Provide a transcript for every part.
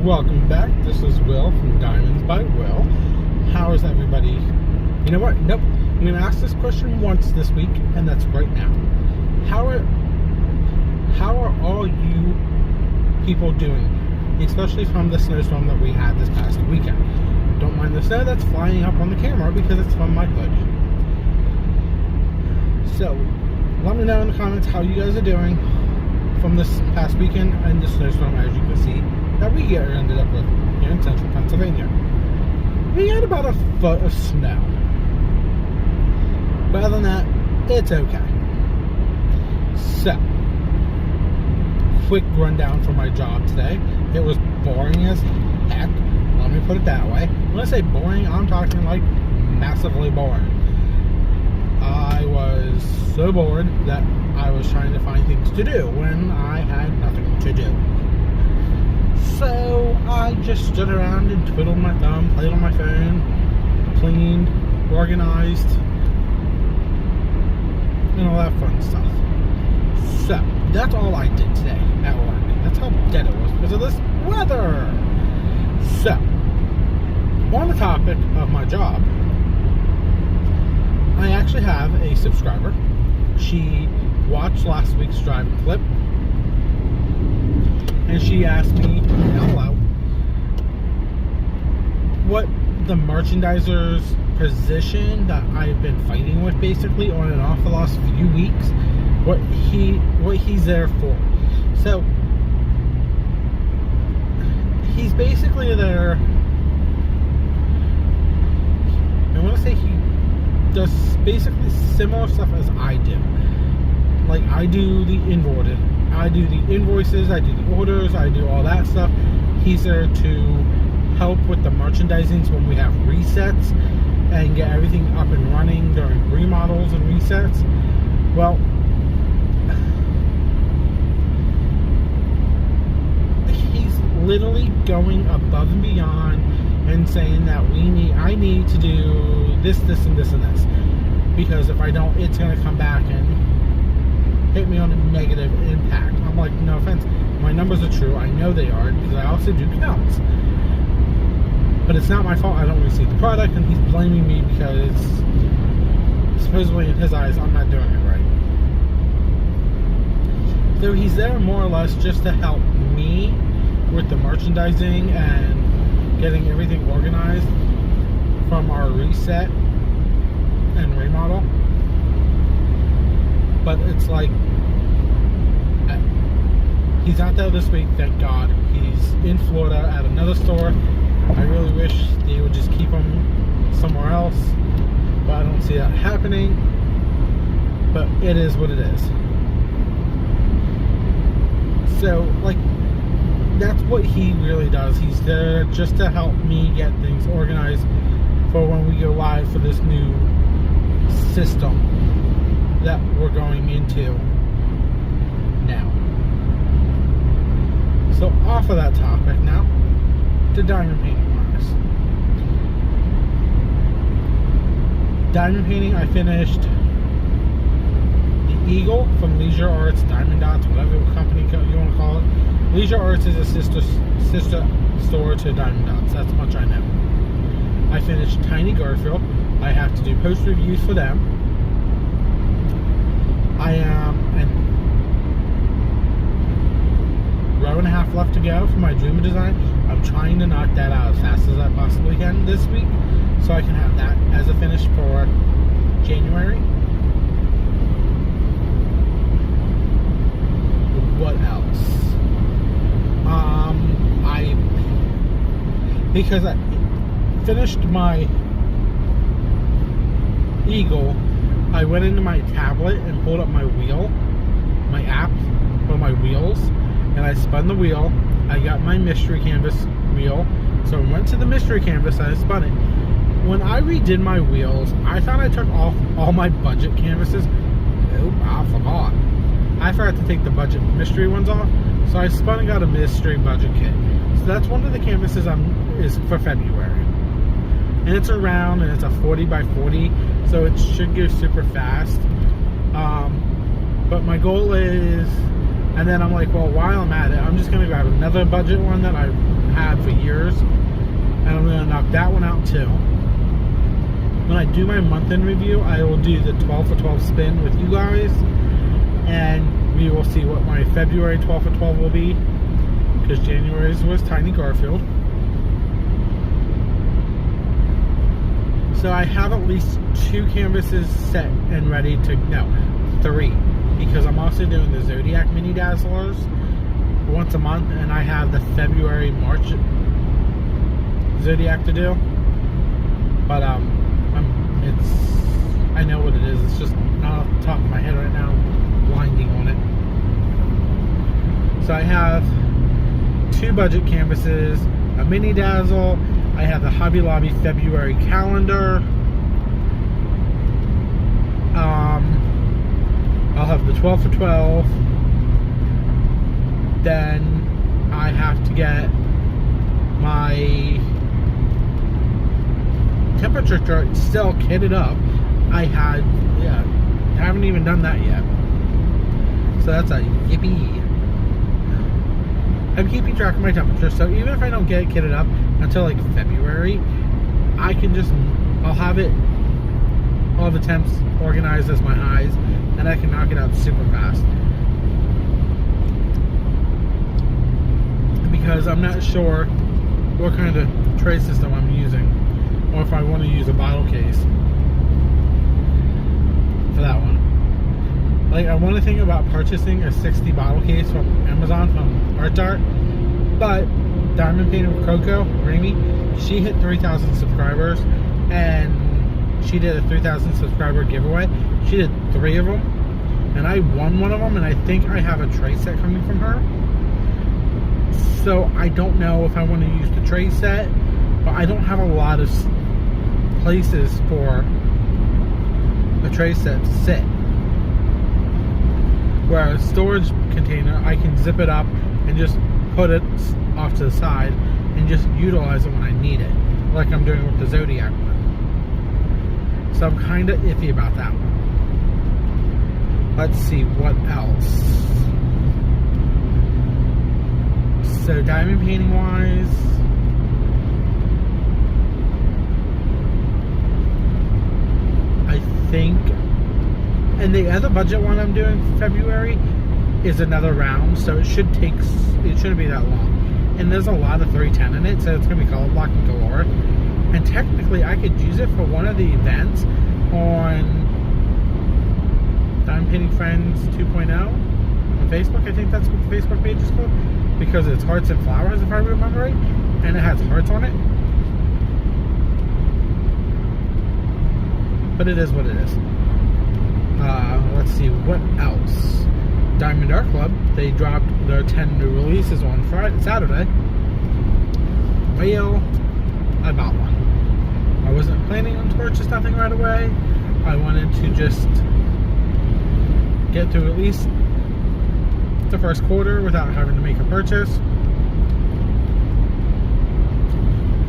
Welcome back. This is Will from Diamonds by Will. How is everybody? You know what? Nope. I'm going to ask this question once this week, and that's right now. How are all you people doing? Especially from the snowstorm that we had this past weekend. Don't mind the snow that's flying up on the camera because it's from my hood. So, let me know in the comments how you guys are doing from this past weekend and the snowstorm, as you can see, that we ended up with here in central Pennsylvania. We had about a foot of snow. But other than that, it's okay. So, quick rundown for my job today. It was boring as heck. Let me put it that way. When I say boring, I'm talking like massively boring. I was so bored that I was trying to find things to do when I had nothing to do. So I just stood around and twiddled my thumb, played on my phone, cleaned, organized, and all that fun stuff. So that's all I did today at work. That's how dead it was because of this weather. So, on the topic of my job, I actually have a subscriber. She watched last week's driving clip, and she asked me out loud what the merchandiser's position that I've been fighting with basically on and off the last few weeks, what he's there for. So he's basically there. I want to say he does basically similar stuff as I do. Like, I do the invoices, I do the orders, I do all that stuff. He's there to help with the merchandising when we have resets and get everything up and running during remodels and resets. Well, he's literally going above and beyond and saying that I need to do this, and this, and this. Because if I don't, it's going to come back and hit me on a negative impact. I'm like, no offense, my numbers are true. I know they are because I also do counts. But it's not my fault I don't receive the product, and he's blaming me because supposedly in his eyes I'm not doing it right. So he's there more or less just to help me with the merchandising and getting everything organized from our reset and remodel. But it's like, he's out there this week, thank God. He's in Florida at another store. I really wish they would just keep him somewhere else, but I don't see that happening. But it is what it is. So, like, that's what he really does. He's there just to help me get things organized for when we go live for this new system that we're going into now. So off of that topic now, to diamond painting wise. Diamond painting, I finished the Eagle from Leisure Arts, Diamond Dots, whatever company you want to call it. Leisure Arts is a sister store to Diamond Dots. That's much I know. I finished Tiny Garfield. I have to do post reviews for them. I am a row and a half left to go for my Dreamer design. I'm trying to knock that out as fast as I possibly can this week, so I can have that as a finish for January. What else? Because I finished my Eagle, I went into my tablet and pulled up my wheel, my app for my wheels, and I spun the wheel. I got my mystery canvas wheel, so I went to the mystery canvas and I spun it. When I redid my wheels, I thought I took off all my budget canvases. Nope, I forgot. I forgot to take the budget mystery ones off, so I spun and got a mystery budget kit. So that's one of the canvases is for February. And it's a round, and it's a 40 by 40, so it should go super fast. But my goal is And then I'm like, well, while I'm at it, I'm just going to grab another budget one that I've had for years. And I'm going to knock that one out too. When I do my month-end review, I will do the 12 for 12 spin with you guys. And we will see what my February 12 for 12 will be. Because January's was Tiny Garfield. So I have at least 2 canvases set and ready to, no, 3. Because I'm also doing the Zodiac Mini Dazzlers once a month. And I have the February, March Zodiac to do. But, I know what it is. It's just not off the top of my head right now. I'm blinding on it. So I have 2 budget canvases, a mini dazzle. I have the Hobby Lobby February calendar. I'll have the 12 for 12. Then I have to get my temperature chart still kitted up. I haven't even done that yet. So that's a yippee. I'm keeping track of my temperature, so even if I don't get it kitted up until like February, I'll have it, all the temps organized as my highs, and I can knock it out super fast. Because I'm not sure what kind of tray system I'm using, or if I want to use a bottle case for that one. Like, I want to think about purchasing a 60 bottle case from Amazon from Art, but Diamond Painted with Coco, Remy, she hit 3,000 subscribers, and she did a 3,000 subscriber giveaway. She did 3 of them, and I won one of them, and I think I have a tray set coming from her. So I don't know if I want to use the tray set, but I don't have a lot of places for a tray set to sit. Where a storage container, I can zip it up and just put it off to the side and just utilize it when I need it, like I'm doing with the Zodiac one. So I'm kind of iffy about that one. Let's see what else. So diamond painting wise, I think, and the other budget one I'm doing for February is another round, so it shouldn't be that long. And there's a lot of 310 in it, so it's going to be color blocking galore. And technically, I could use it for one of the events on Diamond Painting Friends 2.0 on Facebook. I think that's what the Facebook page is called, because it's hearts and flowers, if I remember right, and it has hearts on it. But it is what it is. Let's see, what else? Diamond Art Club, they dropped their 10 new releases on Saturday. Well, I bought one. I wasn't planning on to purchase nothing right away. I wanted to just get through at least the first quarter without having to make a purchase.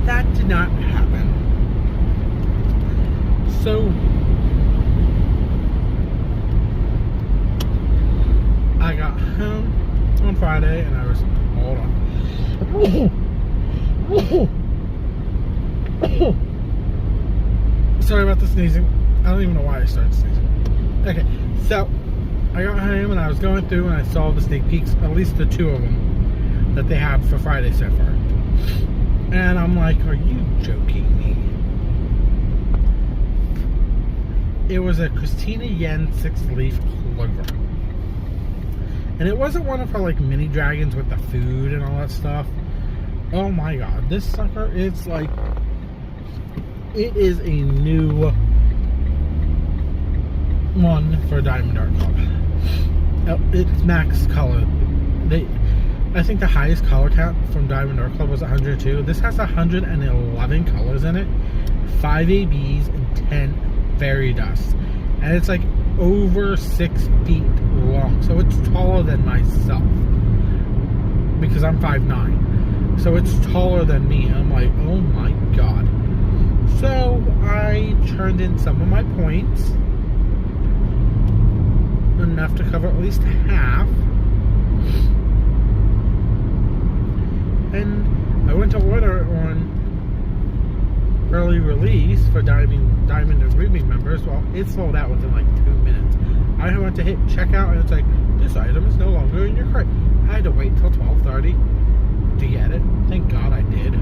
That did not happen. So I got home on Friday and I was, hold on. Sorry about the sneezing. I don't even know why I started sneezing. Okay, so I got home and I was going through and I saw the sneak peeks, at least the 2 of them that they have for Friday so far. And I'm like, are you joking me? It was a Christina Yen 6-leaf clover. And it wasn't one of her like mini dragons with the food and all that stuff. Oh my god, this sucker is like, it is a new one for Diamond Art Club. It's max color. I think the highest color count from Diamond Art Club was 102. This has 111 colors in it, 5 ABs and 10 fairy dusts. And it's like over 6 feet long, so it's taller than myself, because I'm 5'9", so it's taller than me. I'm like, oh my god. So I turned in some of my points, enough to cover at least half, And I went to order on early release for Diamond and Ruby members. Well, it sold out within like 2 minutes. I went to hit checkout and it's like, this item is no longer in your cart. I had to wait till 12:30 to get it. Thank God I did.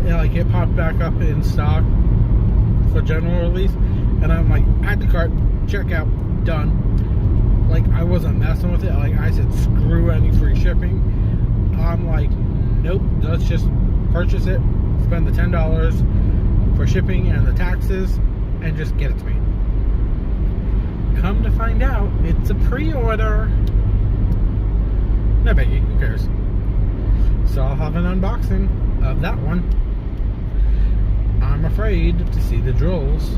Like it popped back up in stock for general release, and I'm like, add to cart, checkout, done. Like, I wasn't messing with it. Like, I said, screw any free shipping. I'm like, nope, let's just purchase it, spend the $10 for shipping and the taxes, and just get it to me. Come to find out, it's a pre-order. No biggie, who cares? So I'll have an unboxing of that one. I'm afraid to see the drills.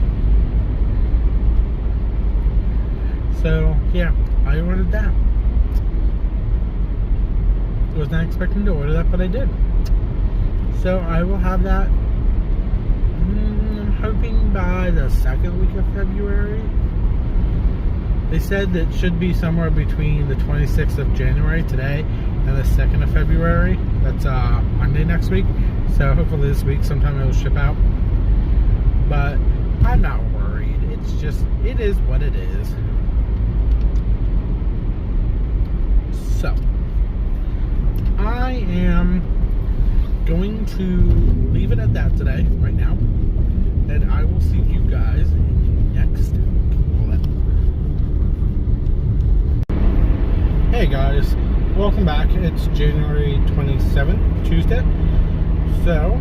So, yeah, I ordered that. Was not expecting to order that, but I did. So, I will have that, I'm hoping by the second week of February. They said that it should be somewhere between the 26th of January, today, and the 2nd of February. That's Monday next week. So, hopefully this week sometime it will ship out. But I'm not worried. It's just, it is what it is. So, I am going to leave it at that today, right now. And I will see you guys in the next clip. Hey guys, welcome back. It's January 27th, Tuesday. So,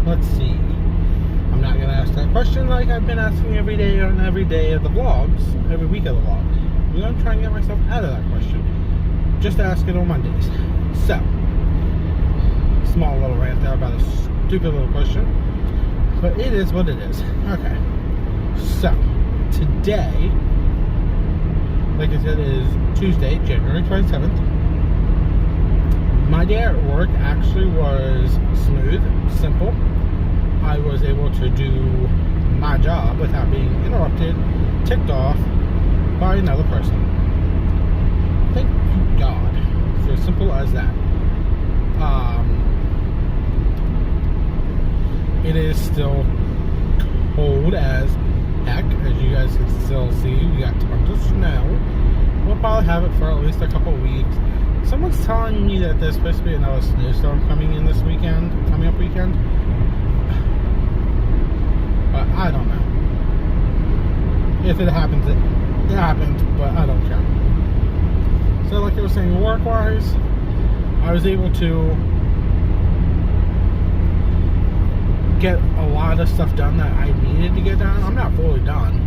let's see. I'm not going to ask that question like I've been asking every day on every day of the vlogs, every week of the vlog. I'm going to try and get myself out of that question. Just ask it on Mondays. So, small little rant there about a stupid little question. But it is what it is. Okay. So, today, like I said, is Tuesday, January 27th. My day at work actually was smooth, simple. I was able to do my job without being interrupted, ticked off by another person. Thank you, God. So simple as that. It is still cold as heck, as you guys can still see. We got tons of snow. We'll probably have it for at least a couple weeks. Someone's telling me that there's supposed to be another snowstorm coming up weekend. But I don't know. If it happens, it happens, but I don't care. So like I was saying, work-wise, I was able to get a lot of stuff done that I needed to get done. I'm not fully done.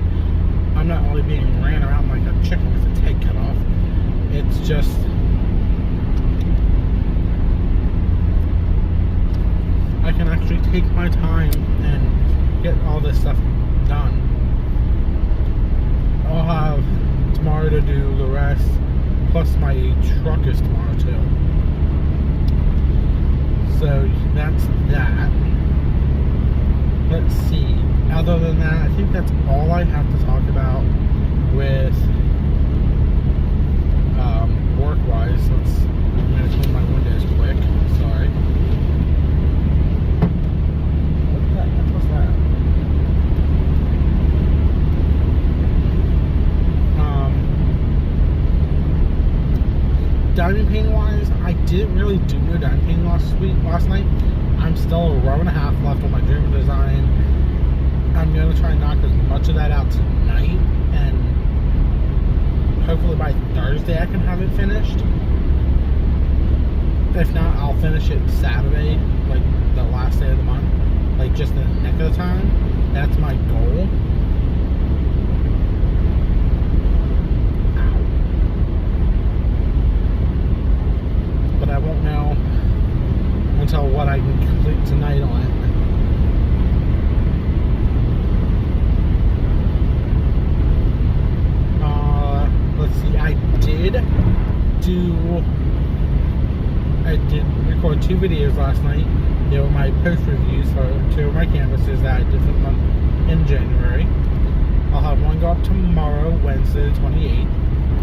I'm not only being ran around like a chicken with its head cut off. It's just, I can actually take my time and get all this stuff done. I'll have tomorrow to do the rest, plus my truck is tomorrow too. So that's that. Let's see. Other than that, I think that's all I have to talk about with work-wise. I'm going to close my windows quick. Sorry. What the heck was that? Diamond painting wise, I didn't really do no diamond painting last night. I'm still a row and a half left on my dream design. I'm going to try and knock as much of that out tonight, and hopefully by Thursday I can have it finished. If not, I'll finish it Saturday, like the last day of the month, like just the nick of the time. That's my goal. But I won't know until what I can complete tonight on it. Let's see, I did record 2 videos last night. They were my post reviews for 2 of my canvases that I did for the month in January. I'll have one go up tomorrow, Wednesday the 28th.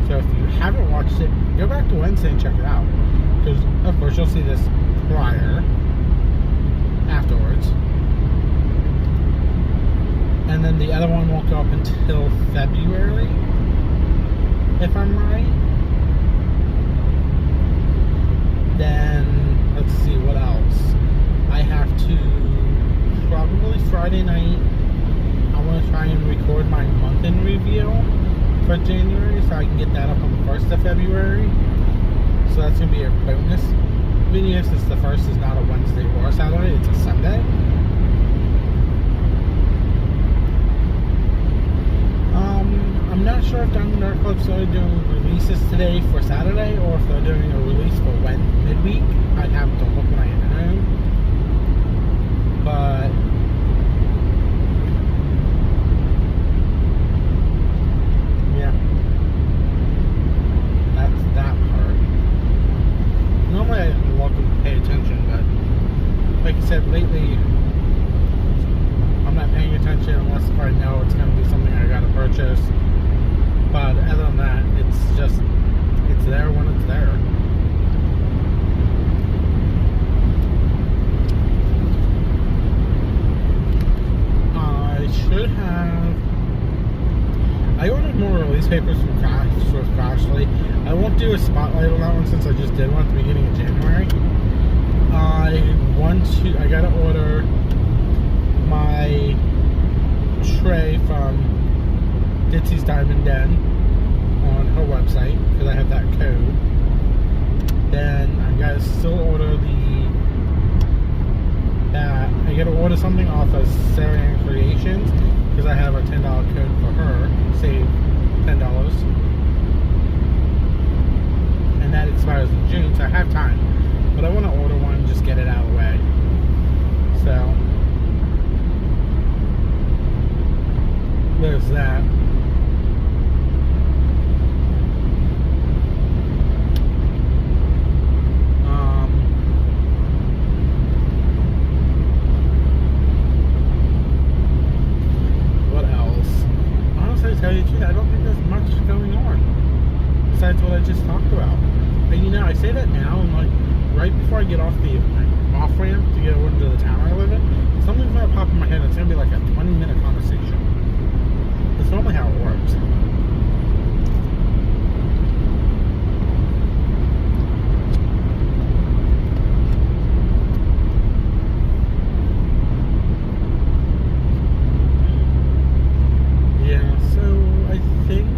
So if you haven't watched it, go back to Wednesday and check it out. Because, of course, you'll see this prior, afterwards. And then the other one won't go up until February, if I'm right. Then, let's see, what else? I have to, probably Friday night, I want to try and record my month-end review for January, so I can get that up on the 1st of February. So that's going to be a bonus video, since the 1st is not a Wednesday or a Saturday, it's a Sunday. I'm not sure if Diamond Art Club's doing releases today for Saturday, or if they're doing a release for midweek. I'd have to look when I get home. But yeah, that's that part. Normally I'm welcome to pay attention, but like I said, lately I'm not paying attention unless if I know it's going to be something I got to purchase. But other than that, it's there when it's there. I ordered more release papers from Crashly. I won't do a spotlight on that one since I just did one at the beginning of January. I gotta order my tray from Ditsy's Diamond Den on her website, because I have that code. Then I gotta still order I gotta order something off of Sarah Ann Creations, because I have a $10 code for her, save $10. And that expires in June, so I have time. But I want to order one and just get it out of the way. So there's that. What else? Honestly, to tell you the truth, I don't think there's much going on besides what I just talked about. And I say that now, and like right before I get off the off ramp to get over to the town I live in, something's gonna pop in my head. It's gonna be like a 20-minute conversation. That's normally how it works. Yeah, so I think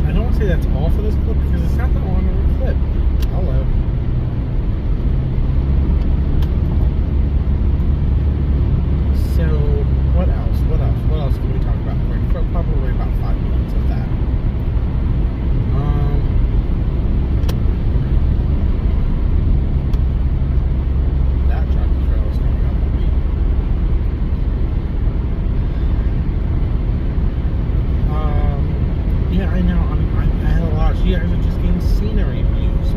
I don't want to say that's all for this clip, because it's not that long of a clip. Hello. So, what else? What else can we talk about quick? Probably about 5 minutes of that. That tractor trailer is coming up on me. Yeah, I know. I had a lot. You guys are just getting scenery views.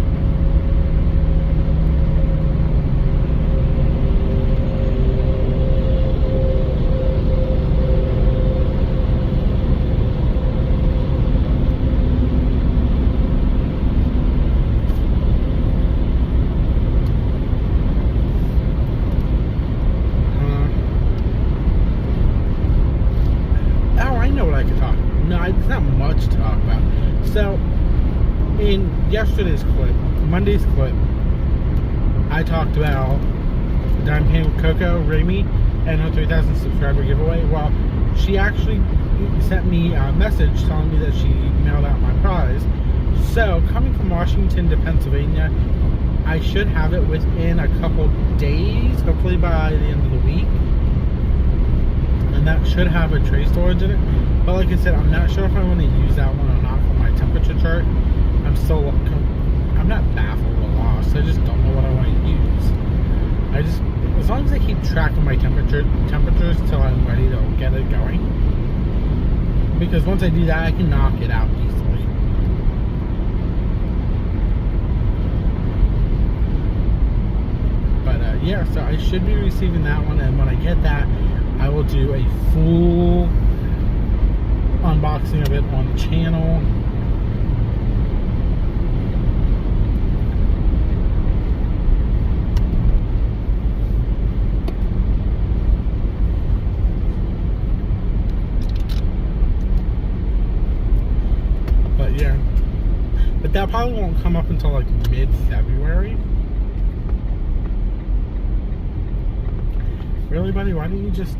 I know what I could talk about. No, it's not much to talk about. So, in yesterday's clip, Monday's clip, I talked about Diamond Pan with Coco Ramey and her 3,000 subscriber giveaway. Well, she actually sent me a message telling me that she mailed out my prize. So, coming from Washington to Pennsylvania, I should have it within a couple days, hopefully by the end of the week. And that should have a tray storage in it. But like I said, I'm not sure if I want to use that one or not for my temperature chart. I'm not baffled or lost. I just don't know what I want to use. As long as I keep track of my temperatures till I'm ready to get it going. Because once I do that, I can knock it out easily. But yeah, so I should be receiving that one, and when I get that, I will do a full unboxing of it on the channel. But yeah, but that probably won't come up until like mid-February. Really, buddy? Why don't you just...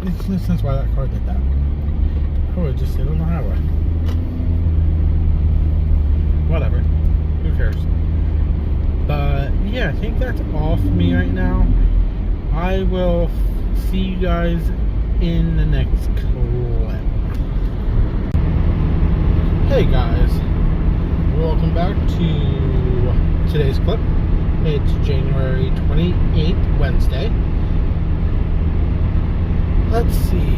Makes no sense why that car did that. I would just sit on the highway. Whatever. Who cares? But yeah, I think that's all for me right now. I will see you guys in the next clip. Hey guys, welcome back to today's clip. It's January 28th, Wednesday. Let's see,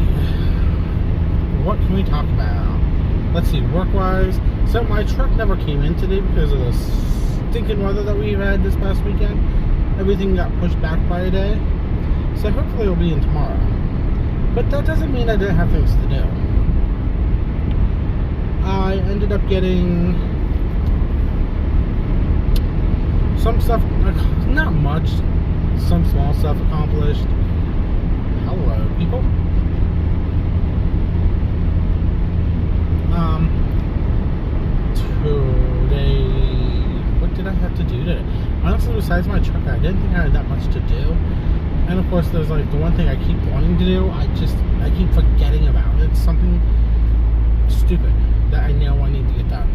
what can we talk about? Let's see, work-wise. So my truck never came in today because of the stinking weather that we've had this past weekend. Everything got pushed back by a day. So hopefully it'll be in tomorrow. But that doesn't mean I didn't have things to do. I ended up getting some stuff, not much, some small stuff accomplished. Hello, people. Today, what did I have to do today? Honestly, besides my truck, I didn't think I had that much to do. And of course, there's like the one thing I keep wanting to do, I keep forgetting about. It's something stupid that I know I need to get done.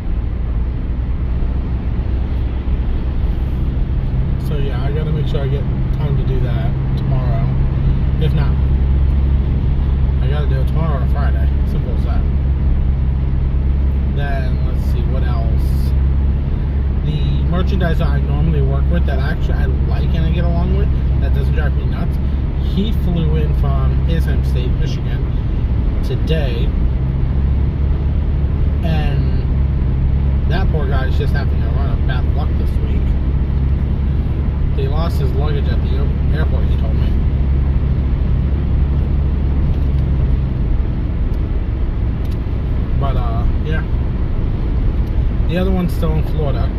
So yeah, I gotta make sure I get time to do that tomorrow. If not, I gotta do it tomorrow or Friday. Simple as that. Then let's see what else. The merchandiser I normally work with, that actually I like and I get along with, that doesn't drive me nuts. He flew in from his home state, Michigan, today, and that poor guy's just having a run of bad luck this week. He lost his luggage at the airport, he told me. But yeah, the other one's still in Florida,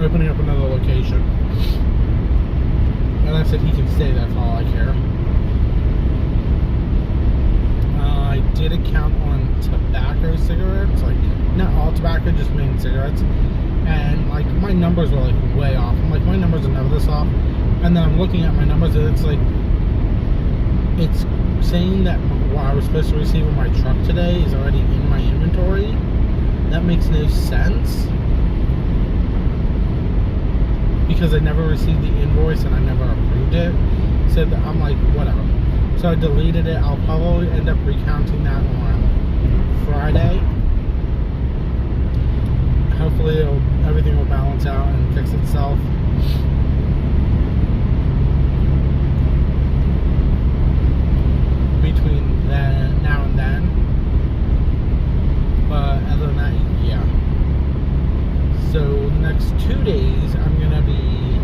opening up another location. And I said he can stay, that's all I care. I did a count on tobacco cigarettes, like not all tobacco, just main cigarettes. And like my numbers were like way off. I'm like, my numbers are never this off. And then I'm looking at my numbers and it's like, it's saying that what I was supposed to receive in my truck today is already in my inventory. That makes no sense, because I never received the invoice and I never approved it. So I'm like, whatever. So I deleted it. I'll probably end up recounting that on Friday. Hopefully everything will balance out and fix itself. Between then, now and then. But other than that, yeah. So the next 2 days, I'm gonna be,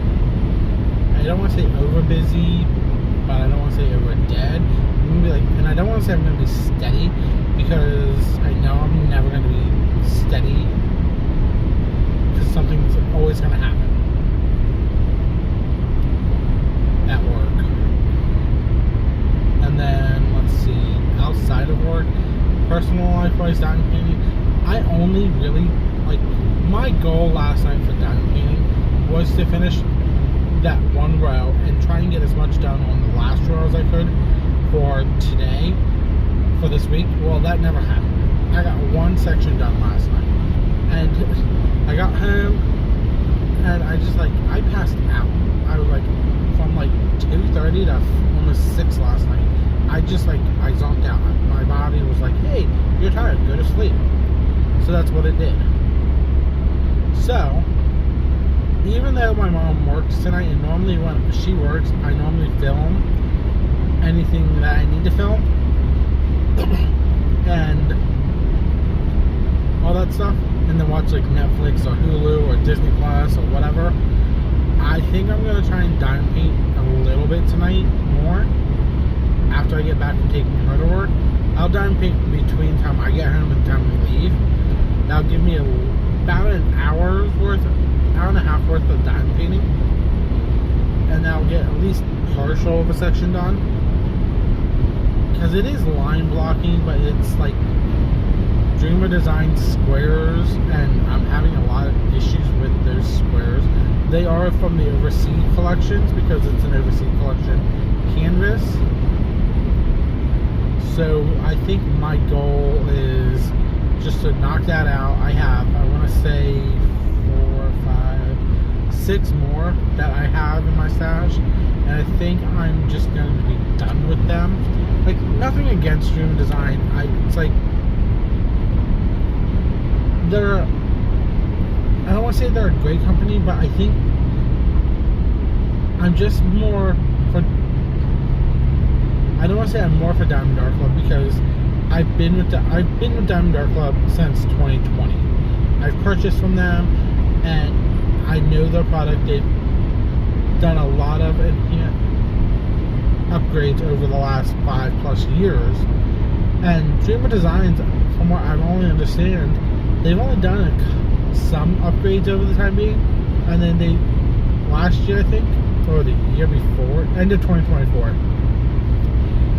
I don't want to say over busy, but I don't want to say over dead. I'm gonna be like, and I don't want to say I'm gonna be steady, because I know I'm never gonna be steady, because something's always gonna happen at work. And then let's see, outside of work, personal life-wise, diamond painting, I only really, like, my goal last night for diamond painting was to finish that one row and try and get as much done on the last row as I could for today, for this week. Well, that never happened. I got one section done last night, and I got home and I just like, I passed out. I was like, from like 2:30 to almost 6 last night. I just like, I zonked out. My body was like, hey, you're tired, go to sleep. So that's what it did. So, even though my mom works tonight, and normally when she works, I normally film anything that I need to film and all that stuff, and then watch like Netflix or Hulu or Disney Plus or whatever. I think I'm gonna try and diamond paint a little bit tonight more after I get back from taking her to work. I'll diamond paint between time I get home and time we leave. That'll give me about an hour and a half worth of diamond painting, and I'll get at least partial of a section done. Because it is line blocking, but it's like Dreamer designed squares, and I'm having a lot of issues with those squares. They are from the Overseas collections because it's an Overseas collection canvas. So I think my goal is just to knock that out. I want to say 4, 5, 6 more that I have in my stash, and I think I'm just going to be done with them. Like, nothing against Dream Design. It's like I don't want to say they're a great company, but I think I'm just more for. I don't want to say I'm more for Diamond Art Club because I've been with Diamond Art Club since 2020. I've purchased from them, and I know their product. They've done a lot of upgrades over the last 5+ years, and Dreamer Designs, from what I only understand, they've only done some upgrades over the time being, and then last year I think, or the year before, end of 2024,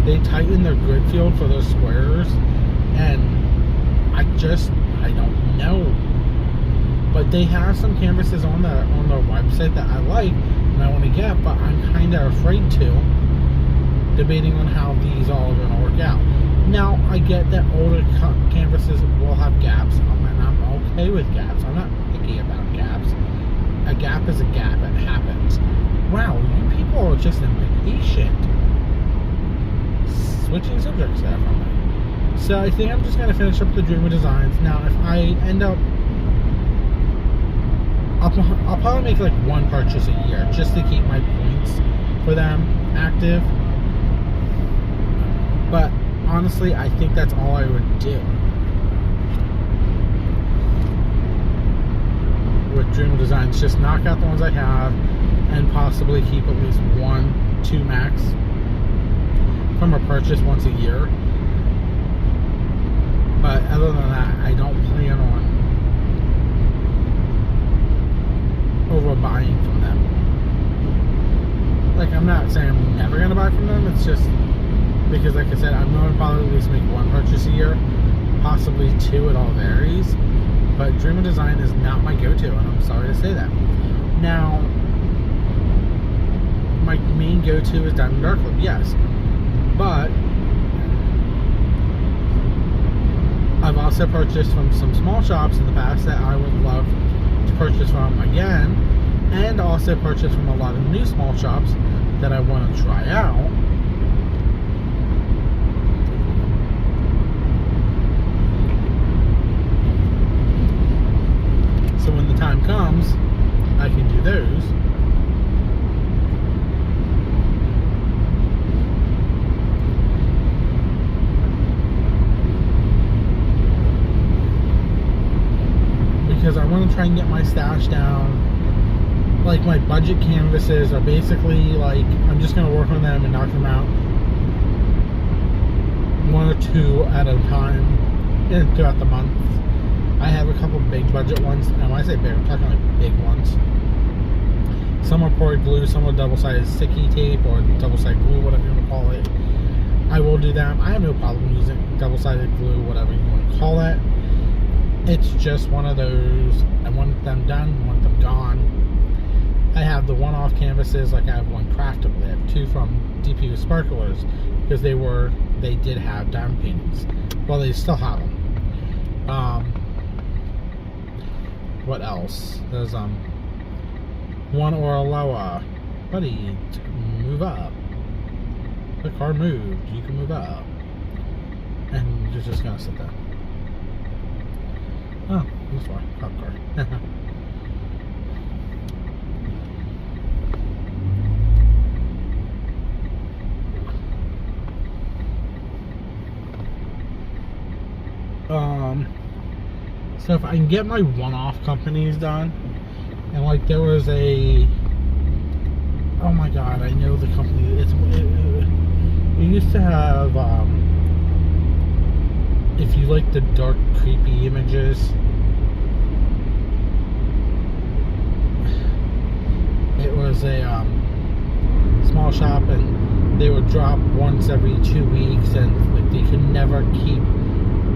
they tightened their grid field for those squares, and I don't know, but they have some canvases on their website that I like and I want to get, but I'm kind of afraid to, debating on how these all are going to work out. Now, I get that older canvases will have gaps, and I'm okay with gaps. I'm not picky about gaps. A gap is a gap. It happens. Wow, you people are just impatient. Switching subjects there from me. So I think I'm just going to finish up the Dreamer Designs. Now, if I end up... I'll probably make like one purchase a year, just to keep my points for them active. But honestly, I think that's all I would do with Dreamer Designs. Just knock out the ones I have and possibly keep at least 1, 2 max from a purchase once a year. But other than that, I don't plan on overbuying from them. Like, I'm not saying I'm never going to buy from them. It's just because, like I said, I'm going to probably at least make 1 purchase a year, possibly 2, it all varies. But Dreamer Design is not my go-to, and I'm sorry to say that. Now, my main go-to is Diamond Art Club, yes. But I've also purchased from some small shops in the past that I would love to purchase from again, and also purchased from a lot of new small shops that I want to try out. So when the time comes, I can do those. Because I want to try and get my stash down. Like, my budget canvases are basically like, I'm just going to work on them and knock them out 1 or 2 at a time throughout the month. I have a couple big budget ones, and when I say big, I'm talking like big ones. Some are poured glue, some are double-sided sticky tape or double-sided glue, whatever you want to call it. I will do them. I have no problem using double-sided glue, whatever you want to call it. It's just one of those, I want them done, I want them gone. I have the one-off canvases, like I have one craftable. I have 2 from DP Sparklers, because they did have diamond paintings. Well, they still have them. What else? There's one Oraloa. Buddy, move up. The car moved. You can move up. And you're just gonna sit there. Oh, that's why. Cop car. So if I can get my one-off companies done, and like there was a, oh my god, I know the company. It used to have, if you like the dark, creepy images, it was a small shop, and they would drop once every 2 weeks, and like they could never keep,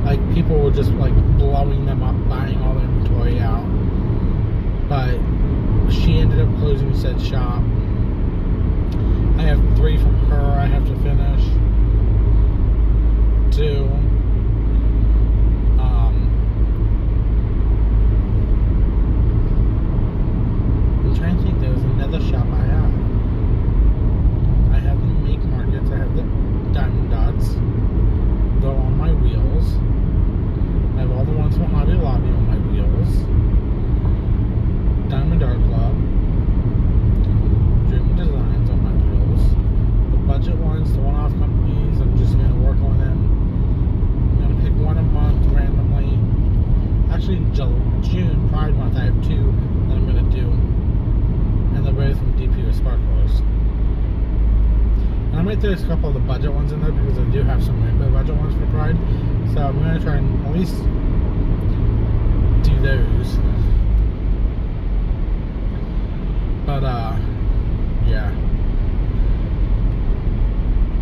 like people were just like blowing them up, buying all their inventory out. But she ended up closing said shop. I have 3 from her I have to finish. 2. I'm trying to think, there was another shop I have. I have the Make Markets, I have the Diamond Dots. Go on my wheels. I have all the ones from Hobby Lobby on my wheels. Diamond Art Club. Dream Designs on my wheels. The budget ones, the one-off companies, I'm just going to work on them. I'm going to pick one a month randomly. Actually, in June, Pride Month, I have 2 that I'm going to do. And they're both from DP with Sparklers. And I might throw a couple of the budget ones in there because I do have some rainbow budget ones for Pride. So I'm going to try and at least do those. But, yeah.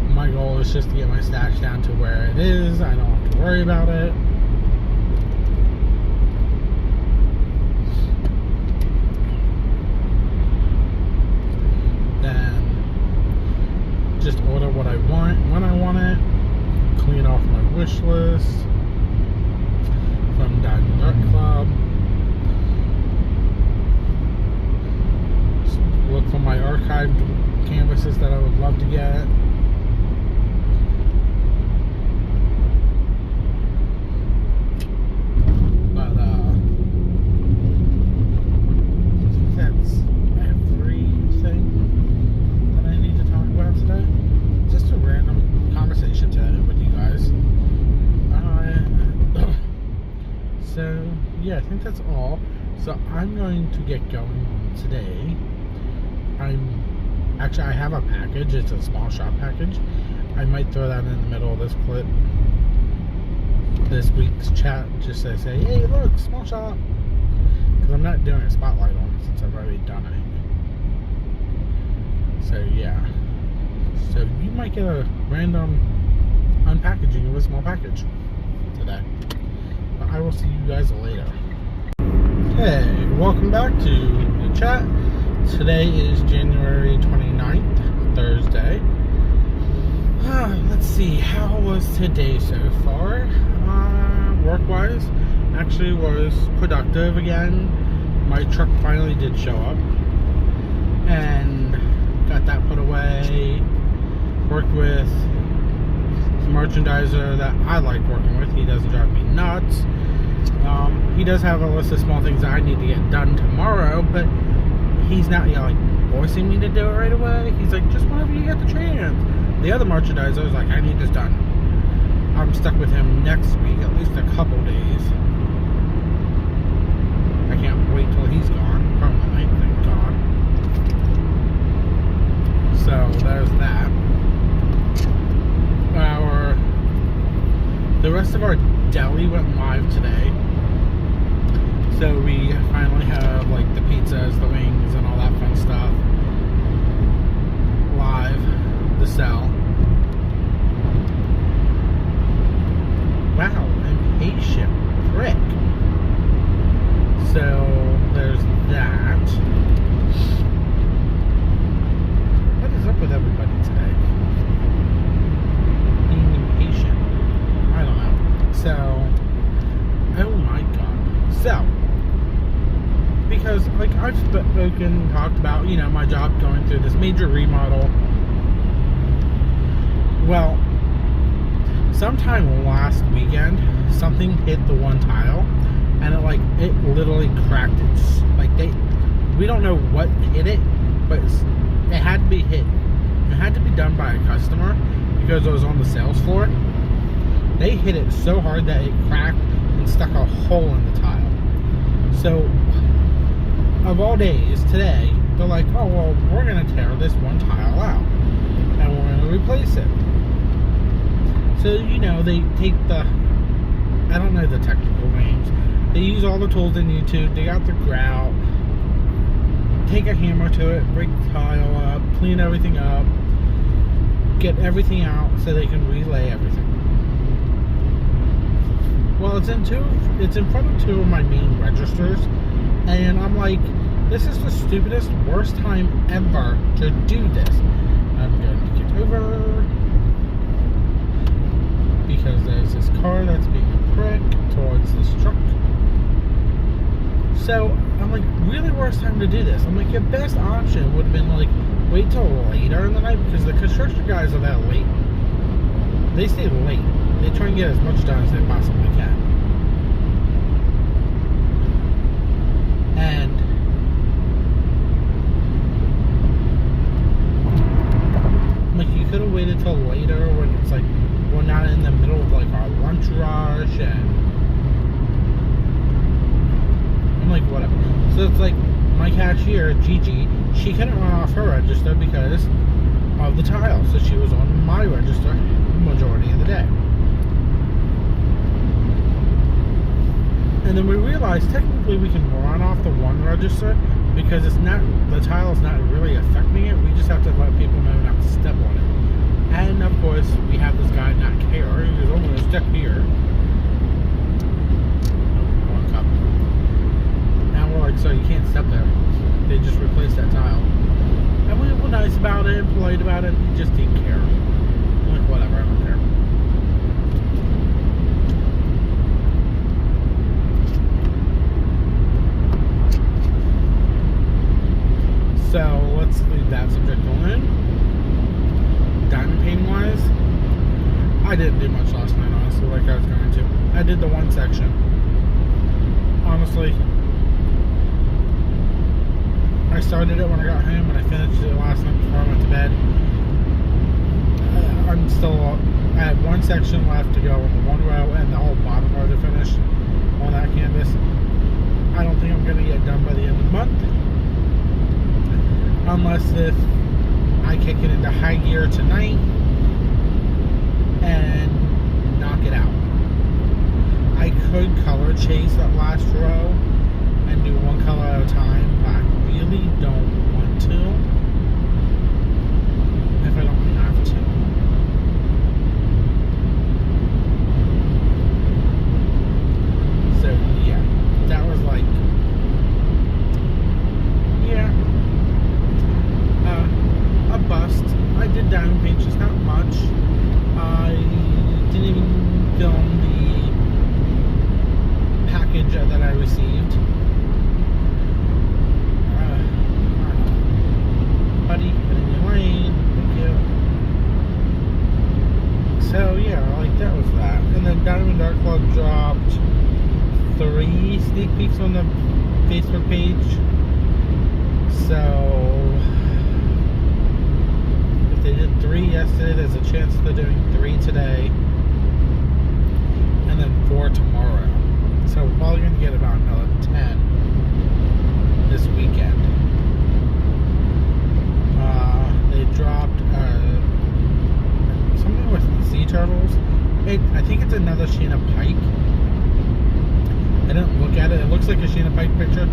My goal is just to get my stash down to where it is. I don't have to worry about it. Then just order what I want when I want it. Clean off my wish list from Diamond Art Club. Look for my archived canvases that I would love to get. But I have 3 things that I need to talk about today. Just a random conversation today with you guys. So yeah, I think that's all. So I'm going to get going today. I have a package. It's a small shop package. I might throw that in the middle of this clip, this week's chat, just to say, hey, look, small shop. Because I'm not doing a spotlight on it since I've already done it. So yeah. So you might get a random unpackaging of a small package today. But I will see you guys later. Hey, welcome back to the chat. Today is January 29th, Thursday. Let's see, how was today so far? Work-wise, actually was productive again. My truck finally did show up. And got that put away. Worked with a merchandiser that I like working with. He doesn't drive me nuts. He does have a list of small things that I need to get done tomorrow, but he's not, like, forcing me to do it right away. He's like, just whenever you get the chance. The other merchandiser is like, I need this done. I'm stuck with him next week, at least a couple days. I can't wait till he's gone permanently, thank God. So there's that. The rest of our deli went live today. So we finally have like the pizzas, the wings, and all that fun stuff live to sell. Wow, impatient prick. So there's that. What is up with everybody today? Being impatient. I don't know. So, oh my god. So, because like I've spoken, talked about, you know, my job going through this major remodel. Well, sometime last weekend, something hit the one tile, and it literally cracked it. Like we don't know what hit it, but it had to be hit. It had to be done by a customer because it was on the sales floor. They hit it so hard that it cracked and stuck a hole in the tile. So, of all days, today, they're like, oh, well, we're going to tear this one tile out. And we're going to replace it. So, you know, they take the, I don't know the technical names. They use all the tools they need to, dig out the grout, take a hammer to it, break the tile up, clean everything up, get everything out so they can relay everything. Well, it's in front of two of my main registers, and I'm like, this is the stupidest, worst time ever to do this. I'm going to get over because there's this car that's being a prick towards this truck. So I'm like, really worst time to do this. I'm like, your best option would have been like, wait till later in the night, because the construction guys are that late. They stay late. They try and get as much done as they possibly can. And like, you could have waited till later when it's like we're not in the middle of like our lunch rush, and I'm like, whatever. So it's like my cashier, Gigi, she couldn't run off her register because of the tile. So she was on my register the majority of the day. And then we realized technically we can run off the one register because it's not, the tile's not really affecting it. We just have to let people know not to step on it. And of course, we have this guy not care. He goes, oh, I'm going to step here. Nope, wrong cup. Now we're like, so you can't step there. They just replaced that tile. And we were nice about it, polite about it. He just didn't care. I'm like, whatever, I don't care. So let's leave that subject alone. Diamond painting wise, I didn't do much last night, honestly, like I was going to. I did the one section. Honestly, I started it when I got home and I finished it last night before I went to bed. I'm still, I have one section left to go on the one row and the whole bottom row to finish on that canvas. I don't think I'm going to get done by the end of the month. Unless if I kick it into high gear tonight and knock it out. I could color chase that last row and do one color at a time, but I really don't want to if I don't have to. So yeah, that was like, yeah, a bust. I did diamond paint, just not much. I didn't even film the package that I received. Buddy, put in your lane. Thank you. So yeah, like that was that. And then Diamond Art Club dropped 3 sneak peeks on the Facebook page. So if they did 3 yesterday, there's a chance they're doing 3 today, and then 4 tomorrow. So we're probably gonna get about another 10 this weekend. They dropped something with sea turtles. I think it's another Sheena Pike. I didn't look at it. It looks like a Sheena Pike picture.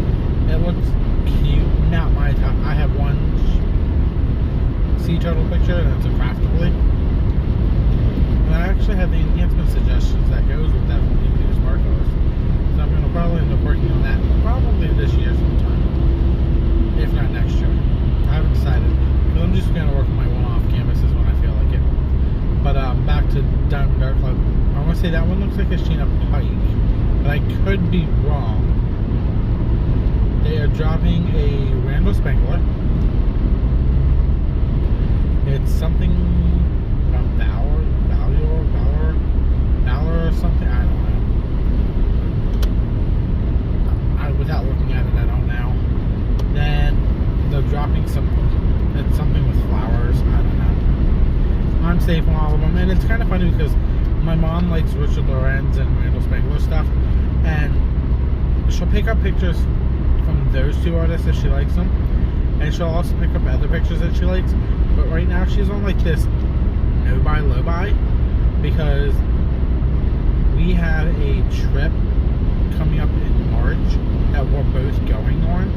It looks cute. Not my type. I have one sea turtle picture, and it's a craftable. And I actually have the enhancement suggestions that goes with that from DP Sparklers. So I'm going to probably end up working on that probably this year sometime. If not next year. I haven't decided. Because I'm just going to work on my one-off canvases when I feel like it. But back to Diamond Art Club. I want to say that one looks like a Sheena Pike. But I could be wrong. They are dropping a Randall Spangler. It's something about Valor or something. I don't know. Without looking at it, I don't know. Then they're dropping something with flowers. I don't know. I'm safe on all of them, and it's kind of funny because my mom likes Richard Lorenz and Randall Spangler stuff, and she'll pick up pictures from those two artists if she likes them, and she'll also pick up other pictures that she likes. But right now she's on like this no buy low buy, because we have a trip coming up in March that we're both going on.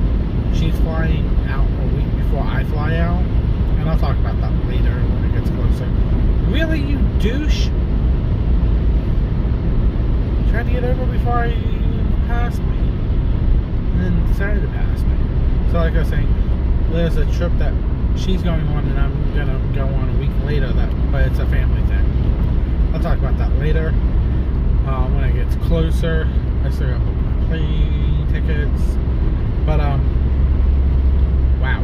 She's flying out a week before I fly out, and I'll talk about that later when it gets closer. Really, you douche? Tried to get over before you passed me, and then decided to pass me. So like I was saying, there's a trip that she's going on and I'm gonna go on a week later, but it's a family thing. I'll talk about that later when it gets closer. I still gotta book my plane tickets, but wow,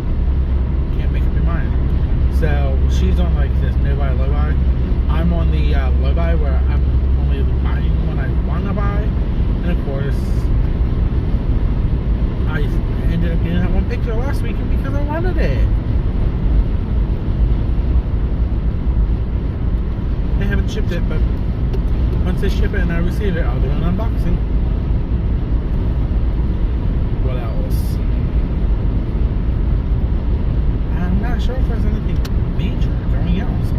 can't make up your mind. So she's on like this no buy low buy. I'm on the low buy where I'm only buying when I want to buy, and of course I ended up getting that one picture last weekend because I wanted it. They haven't shipped it, but once they ship it and I receive it, I'll do an unboxing. What else? I'm not sure if there's anything major going else.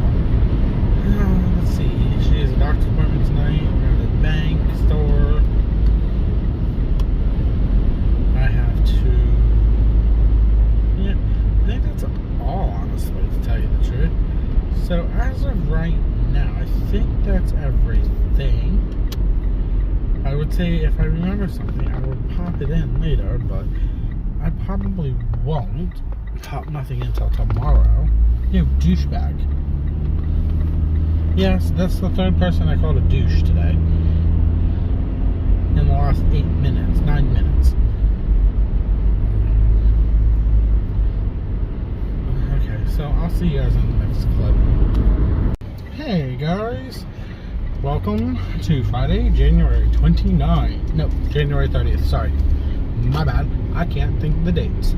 Let's see. She has a doctor's appointment tonight. We're at the bank, store. I have to. Yeah, I think that's all, honestly, to tell you the truth. So as of right now, I think that's everything. I would say if I remember something, I will pop it in later, but I probably won't pop nothing until tomorrow. You douchebag. Yes, that's the third person I called a douche today. In the last 9 minutes. Okay, so I'll see you guys in the next clip. Hey guys, welcome to Friday, January 29th. No, January 30th, sorry. My bad, I can't think of the dates.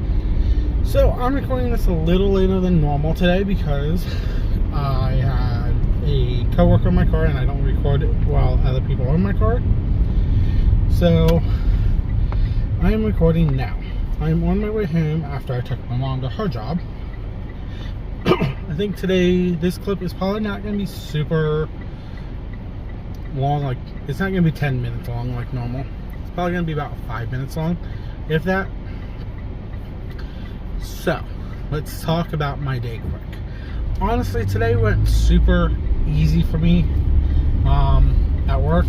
So I'm recording this a little later than normal today because I had a coworker in my car and I don't record it while other people are in my car. So I am recording now. I am on my way home after I took my mom to her job. I think today, this clip is probably not going to be super long, like, it's not going to be 10 minutes long like normal. It's probably going to be about 5 minutes long, if that. So, let's talk about my day quick. Honestly, today went super easy for me at work.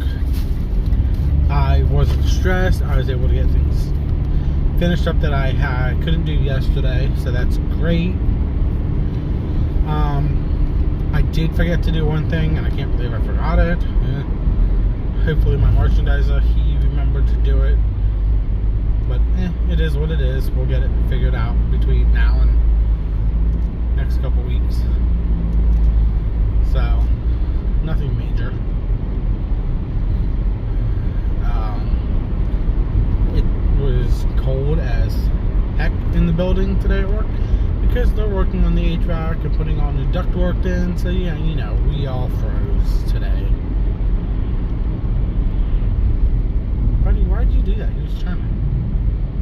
I wasn't stressed. I was able to get things finished up that I couldn't do yesterday, so that's great. I did forget to do one thing, and I can't believe I forgot it. Hopefully my merchandiser, he remembered to do it. But, it is what it is. We'll get it figured out between now and next couple weeks. So, nothing major. It was cold as heck in the building today at work, because they're working on the HVAC and putting all new ductwork in, so yeah, you know, we all froze today. Buddy, why'd you do that? He was trying to.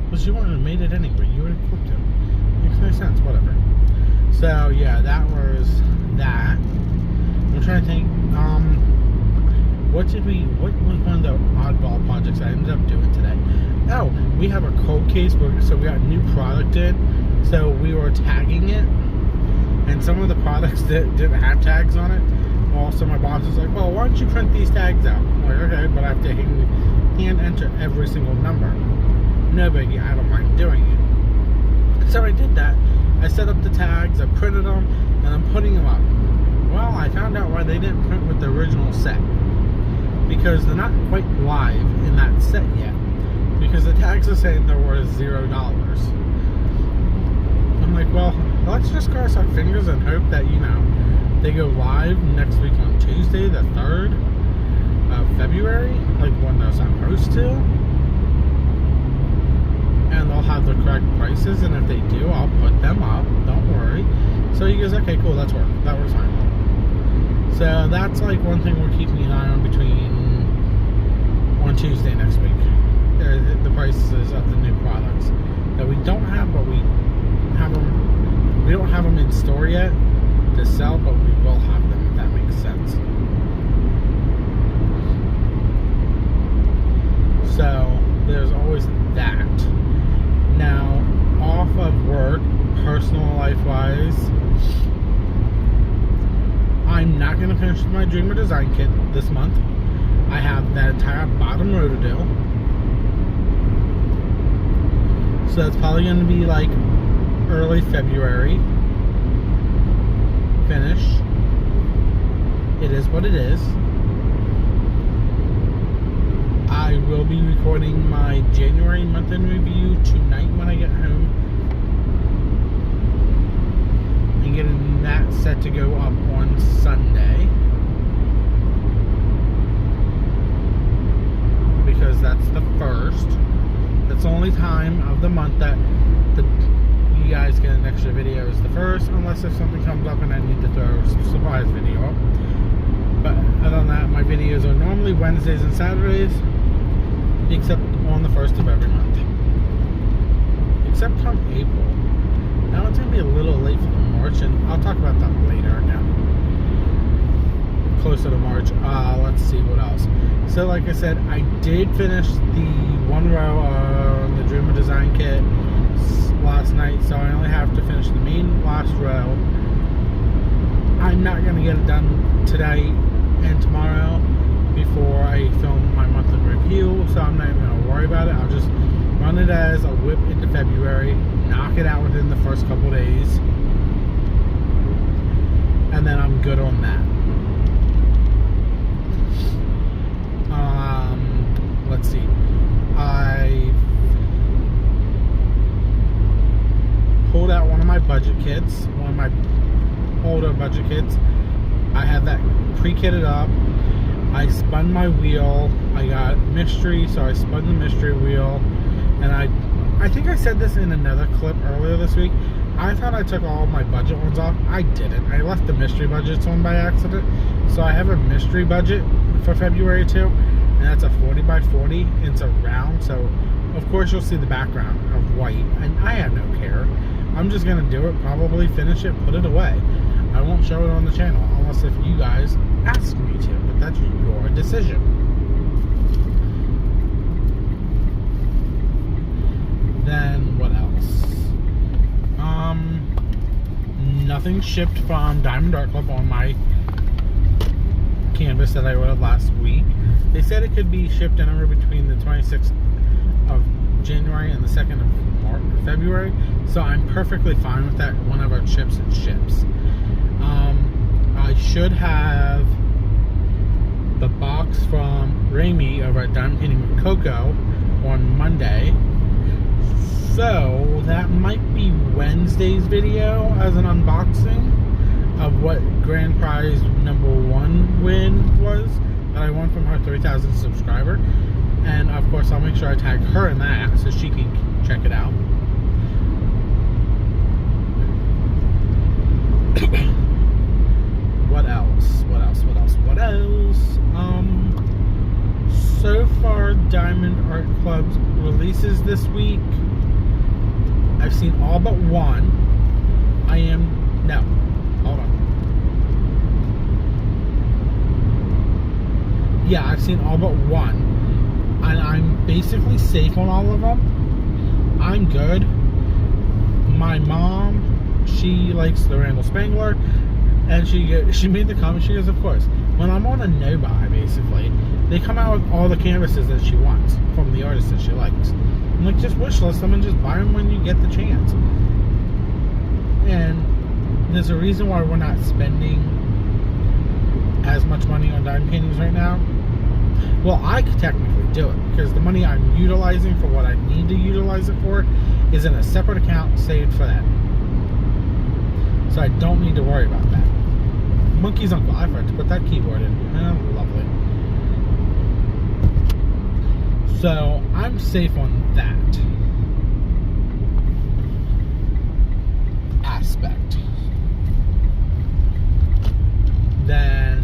Because you wouldn't have made it anyway. You would have clipped him. Makes no sense, whatever. So, yeah, that was that. I'm trying to think, what was one of the oddball projects I ended up doing today? Oh, we have a cold case, so we got new product in. So we were tagging it, and some of the products that didn't have tags on it. Well, so my boss was like, well, why don't you print these tags out? I'm like, okay, but I have to hand enter every single number. No biggie, I don't mind doing it. So I did that. I set up the tags, I printed them, and I'm putting them up. Well, I found out why they didn't print with the original set. Because they're not quite live in that set yet. Because the tags are saying they're worth $0. I'm like, well, let's just cross our fingers and hope that, you know, they go live next week on Tuesday, the 3rd of February, like when they're supposed to. And they'll have the correct prices, and if they do, I'll put them up, don't worry. So he goes, okay, cool, that works fine. So that's like one thing we're keeping an eye on on Tuesday next week. the prices of the new products that we don't have, but we have them. We don't have them in store yet to sell, but we will have them, if that makes sense. So there's always that. Now, off of work, personal life-wise, I'm not going to finish my Dreamer Design Kit this month. I have that entire bottom row to do. So that's probably going to be like early February finish. It is what it is. I will be recording my January month-end review tonight when I get home, and getting that set to go up on Sunday, because that's the 1st. That's the only time of the month that you guys get an extra video is the 1st, unless if something comes up and I need to throw a surprise video up. But other than that, my videos are normally Wednesdays and Saturdays, except on the 1st of every month. Except come April. Now it's going to be a little late for the March, and I'll talk about that later again. Closer to March. Let's see what else. So like I said, I did finish the one row on the Dreamer Design Kit last night, so I only have to finish the main last row. I'm not going to get it done today and tomorrow before I film my monthly review, so I'm not even going to worry about it. I'll just run it as a whip into February, knock it out within the first couple days, and then I'm good on that. Let's see. I pulled out one of my budget kits, one of my older budget kits. I had that pre-kitted up. I spun my wheel. I got mystery, so I spun the mystery wheel. And I think I said this in another clip earlier this week. I thought I took all of my budget ones off. I didn't. I left the mystery budgets on by accident. So I have a mystery budget for February too. And that's a 40 by 40. It's a round, so of course you'll see the background of white. And I have no care. I'm just going to do it, probably finish it, put it away. I won't show it on the channel unless if you guys ask me to, but that's your decision. Then what else? Nothing shipped from Diamond Art Club on my canvas that I ordered last week. They said it could be shipped anywhere between the 26th of January and the 2nd of February, so I'm perfectly fine with that. Whenever it ships, it ships. I should have the box from Raimi over at Diamond Painting with Coco on Monday, so that might be Wednesday's video as an unboxing of what Grand Prize #1 win was that I won from her 3,000 subscriber. And of course I'll make sure I tag her in that so she can check it out. What else? So far, Diamond Art Club's releases this week, I've seen all but one. Hold on. Yeah, I've seen all but one. And I'm basically safe on all of them. I'm good. My mom, she likes the Randall Spangler, and she made the comment. She goes, of course, when I'm on a no-buy, basically, they come out with all the canvases that she wants from the artists that she likes. I'm like, just wish list them and just buy them when you get the chance. And there's a reason why we're not spending as much money on diamond paintings right now. Well, I could technically do it because the money I'm utilizing for what I need to utilize it for is in a separate account saved for that. So I don't need to worry about that. Monkey's Uncle, I forgot to put that keyboard in. Lovely. So I'm safe on that aspect. Then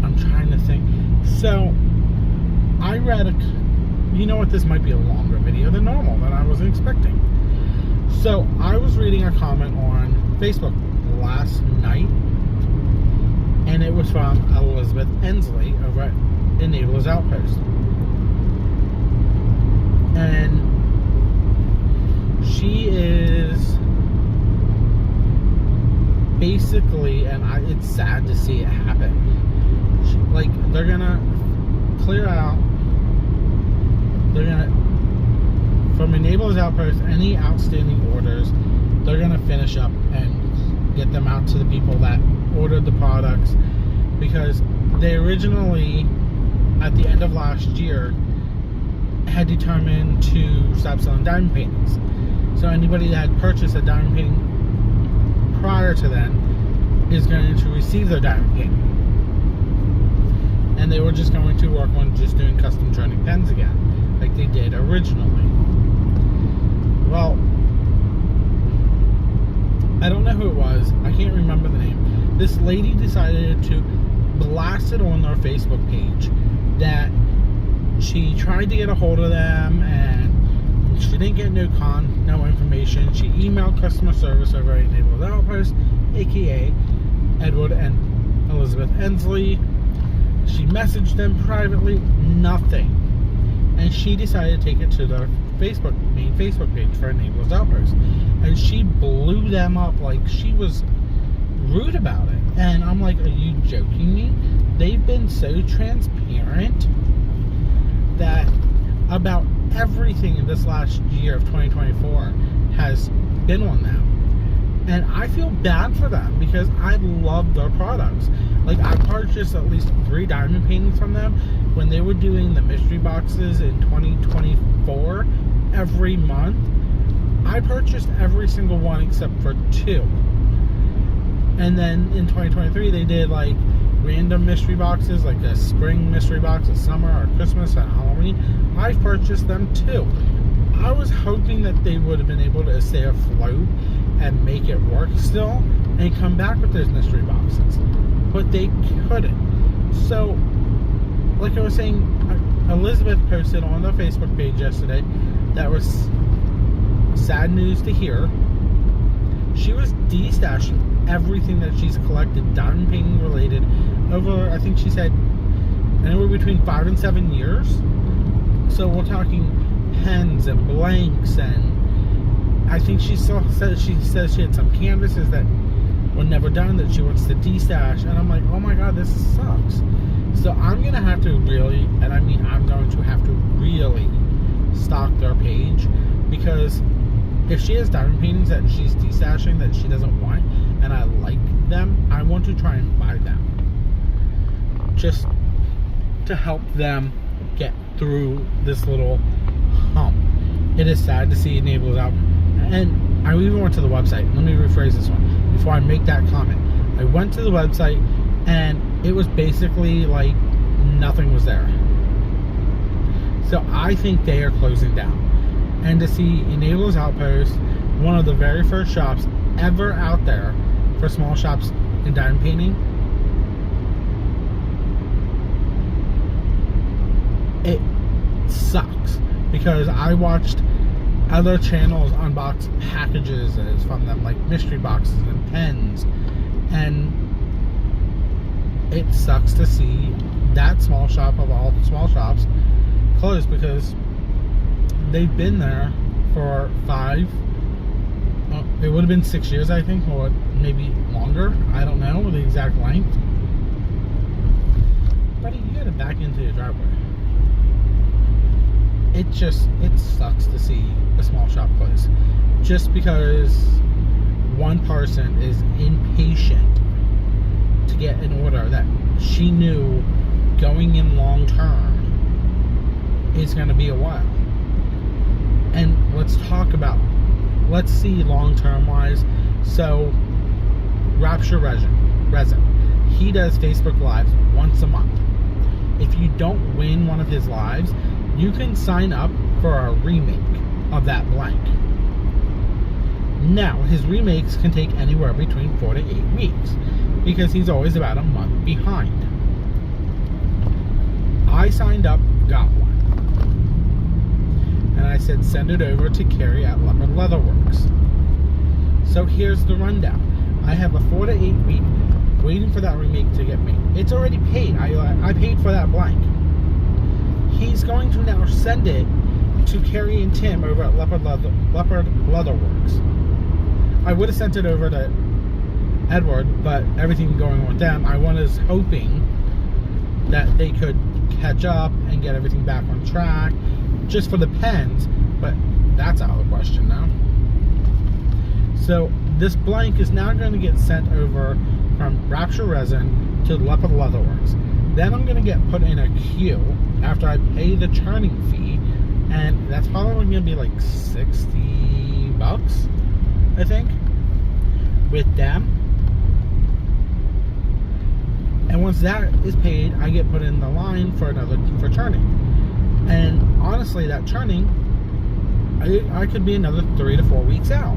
I'm trying to think. So I read know what, this might be a longer video than normal that I wasn't expecting. So I was reading a comment on Facebook last night, and it was from Elizabeth Ensley over at Enablers Outpost. And she is basically, and it's sad to see it happen, they're gonna clear out, from Enablers Outpost, any outstanding orders, they're gonna finish up and get them out to the people that ordered the products, because they originally, at the end of last year, had determined to stop selling diamond paintings. So anybody that had purchased a diamond painting prior to then is going to receive their diamond painting. And they were just going to work on just doing custom turning pens again, like they did originally. Well, I don't know who it was, I can't remember the name. This lady decided to blast it on their Facebook page that she tried to get a hold of them and she didn't get no information. She emailed customer service over at Enablers Outpost, aka Edward and Elizabeth Ensley. She messaged them privately, nothing. And she decided to take it to their main Facebook page for Enablers Outpost. And she blew them up like she was rude about it. And I'm like, are you joking me? They've been so transparent that about everything in this last year of 2024 has been on them. And I feel bad for them because I love their products. Like, I purchased at least 3 diamond paintings from them when they were doing the mystery boxes in 2024 every month. I purchased every single one except for 2. And then in 2023 they did like random mystery boxes, like a spring mystery box, a summer, or Christmas, and Halloween. I purchased them too. I was hoping that they would have been able to stay afloat and make it work still and come back with those mystery boxes, but they couldn't. So, like I was saying, Elizabeth posted on the Facebook page yesterday that was sad news to hear. She was destashing everything that she's collected, diamond painting related, over, I think she said, anywhere between 5 and 7 years. So we're talking pens and blanks, and I think she says she had some canvases that were never done that she wants to destash, and I'm like, oh my god, this sucks. So I'm gonna have to really, and I mean I'm going to have to really stock their page, because if she has diamond paintings that she's destashing that she doesn't want, and I like them, I want to try and buy them, just to help them get through this little hump. It is sad to see Enablers out, and I even went to the website. Let me rephrase this one before I make that comment. I went to the website and it was basically like nothing was there. So I think they are closing down. And to see Enablers Outpost, one of the very first shops ever out there for small shops in diamond painting, it sucks, because I watched other channels unbox packages from them, like mystery boxes and pens, and it sucks to see that small shop of all small shops close, because they've been there for 5, it would have been 6 years, I think, or maybe longer. I don't know the exact length. Buddy, you gotta back into your driveway. It sucks to see a small shop close, just because one person is impatient to get an order that she knew going in long term is going to be a while. And let's see long term wise. So Rapture Resin, he does Facebook Lives once a month. If you don't win one of his lives, you can sign up for a remake of that blank. Now, his remakes can take anywhere between 4 to 8 weeks, because he's always about a month behind. I signed up, got one. I said send it over to Carrie at Leopard Leather Works. So here's the rundown. I have a 4 to 8 week waiting for that remake to get made. It's already paid. I paid for that blank. He's going to now send it to Carrie and Tim over at Leopard Leather Works. I would have sent it over to Edward, but everything going on with them, I was hoping that they could catch up and get everything back on track just for the pens, but that's out of the question now. So this blank is now going to get sent over from Rapture Resin to Leopard Leather Works. Then I'm going to get put in a queue after I pay the churning fee, and that's probably going to be like $60, I think, with them. And once that is paid, I get put in the line for churning. And honestly, that churning, I could be another 3 to 4 weeks out.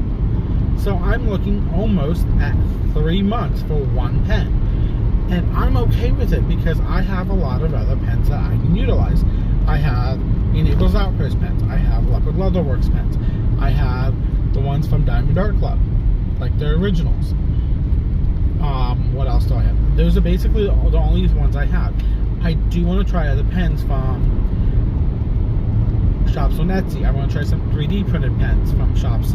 So I'm looking almost at 3 months for one pen. And I'm okay with it because I have a lot of other pens that I can utilize. I have Enables Outpost pens. I have Leopard Leather Works pens. I have the ones from Diamond Art Club, like their originals. What else do I have? Those are basically the only ones I have. I do want to try other pens from shops on Etsy. I want to try some 3D printed pens from shops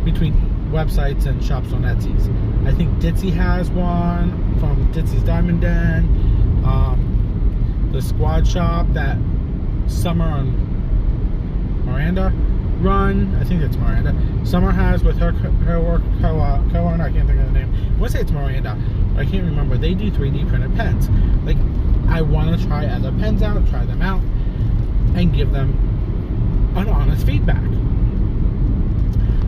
between websites and shops on Etsy. I think Ditzy has one from Ditzy's Diamond Den. The Squad Shop that Summer and Miranda run. I think it's Miranda. Summer has with her co-owner. I can't think of the name. I want to say it's Miranda, but I can't remember. They do 3D printed pens. Like, I want to try other pens out, try them out, and give them an honest feedback.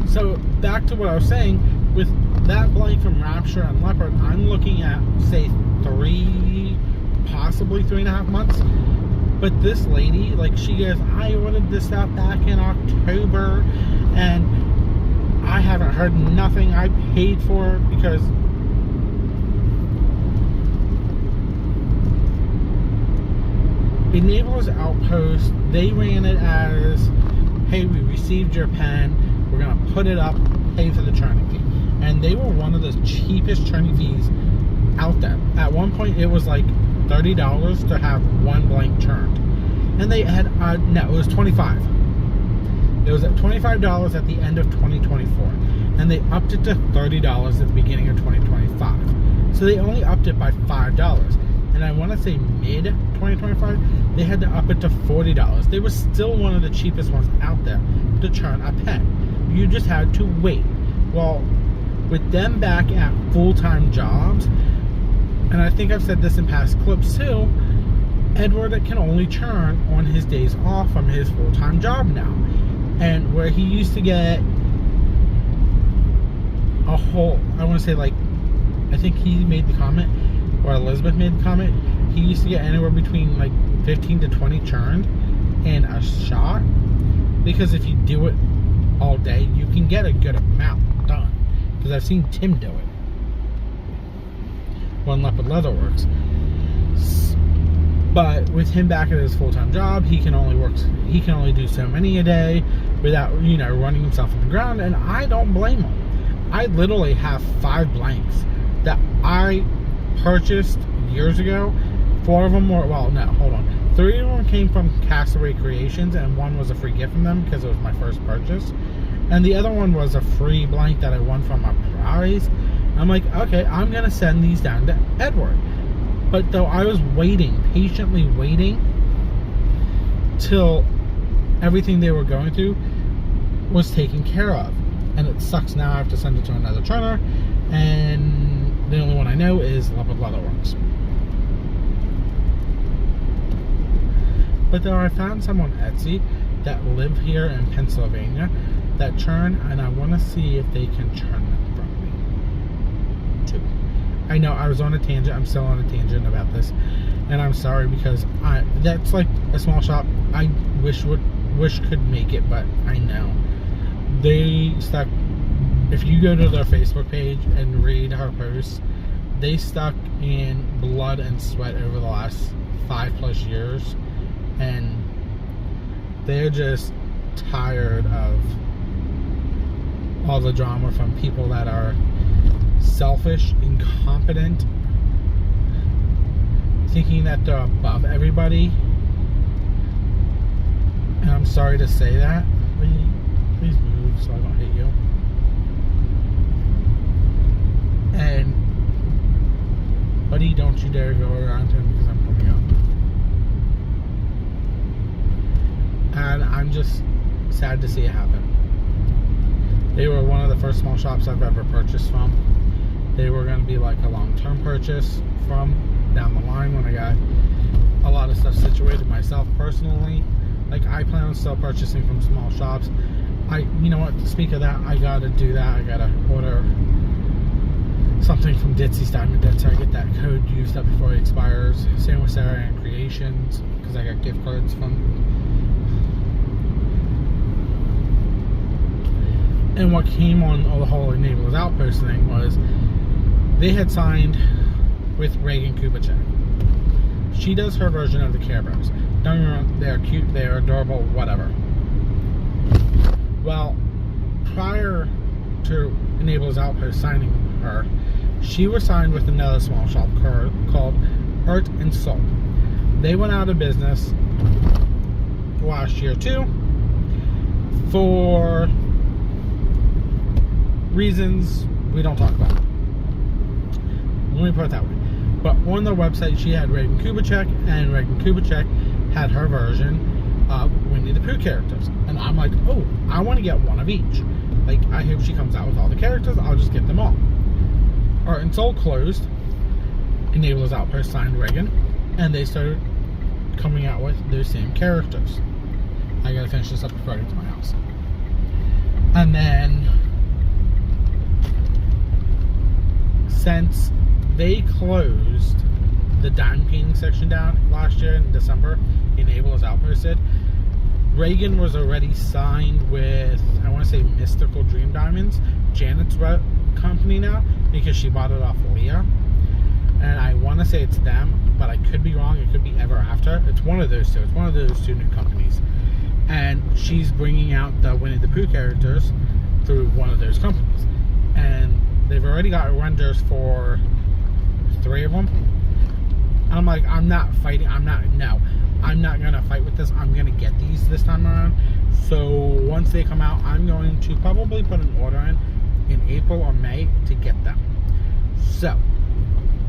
So back to what I was saying, with that blank from Rapture and Leopard, I'm looking at, say, 3, possibly 3.5 months. But this lady, like, she goes, I ordered this stuff back in October, and I haven't heard nothing. I paid for it because Enables Outpost, they ran it as, hey, we received your pen, we're going to put it up, pay for the churning fee. And they were one of the cheapest churning fees out there. At one point, it was like $30 to have one blank churned. And they had, no, it was $25. It was at $25 at the end of 2024. And they upped it to $30 at the beginning of 2025. So they only upped it by $5. And I want to say mid-2025, they had to up it to $40. They were still one of the cheapest ones out there to churn a pen. You just had to wait. Well, with them back at full-time jobs, and I think I've said this in past clips too, Edward can only churn on his days off from his full-time job now. And where he used to get a whole, I want to say, like, I think he made the comment, or Elizabeth made the comment, he used to get anywhere between like 15 to 20 churned in a shot. Because if you do it all day, you can get a good amount done. Because I've seen Tim do it. One Leopard Leather Works. But with him back at his full-time job, he can only do so many a day without, running himself on the ground, and I don't blame him. I literally have 5 blanks that I purchased years ago. 4 of them were, 3 of them came from Castaway Creations, and 1 was a free gift from them because it was my first purchase. And the other one was a free blank that I won from a prize. I'm like, okay, I'm going to send these down to Edward. But though I was patiently waiting till everything they were going through was taken care of. And it sucks now I have to send it to another churner. And the only one I know is Leopard Leather Works. But though I found some on Etsy that live here in Pennsylvania that churn, and I want to see if they can churn them from me too. I know I was on a tangent. I'm still on a tangent about this, and I'm sorry because that's like a small shop. I wish could make it, but I know they stuck. If you go to their Facebook page and read her posts, they stuck in blood and sweat over the last 5+ years, and they're just tired of all the drama from people that are selfish, incompetent, thinking that they're above everybody. And I'm sorry to say that. Please move so I don't hit you. And buddy, don't you dare go around him because I'm coming up. And I'm just sad to see it happen. They were one of the first small shops I've ever purchased from. They were going to be like a long-term purchase from down the line when I got a lot of stuff situated myself personally. Like, I plan on still purchasing from small shops. You know what, to speak of that, I gotta do that. I gotta order something from Ditsy's Diamond Den so I get that code used up before it expires. Same with Sarah Ann Creations, because I got gift cards from. And what came on the whole Enablers Outpost thing was they had signed with Reagan Kubicek. She does her version of the Care Bears. Don't get me wrong, they're cute, they're adorable, whatever. Well, prior to Enablers Outpost signing her, she was signed with another small shop called Heart and Soul. They went out of business last year too for reasons we don't talk about. Let me put it that way. But on their website, she had Reagan Kubicek, and Reagan Kubicek had her version of Winnie the Pooh characters. And I'm like, oh, I want to get one of each. Like, I hope she comes out with all the characters. I'll just get them all. Heart and Soul closed. Enablers Outpost signed Reagan, and they started coming out with those same characters. I gotta finish this up before I get to my house. And then, since they closed the diamond painting section down last year in December, Enablers Outpost did, Reagan was already signed with, I want to say, Mystical Dream Diamonds, Janet's company now, because she bought it off Leah. And I want to say it's them, but I could be wrong. It could be Ever After. It's one of those two. It's one of those two new companies. And she's bringing out the Winnie the Pooh characters through one of those companies. And they've already got renders for 3 of them. I'm like, I'm not gonna fight with this. I'm gonna get these this time around. So once they come out, I'm going to probably put an order in April or May to get them. So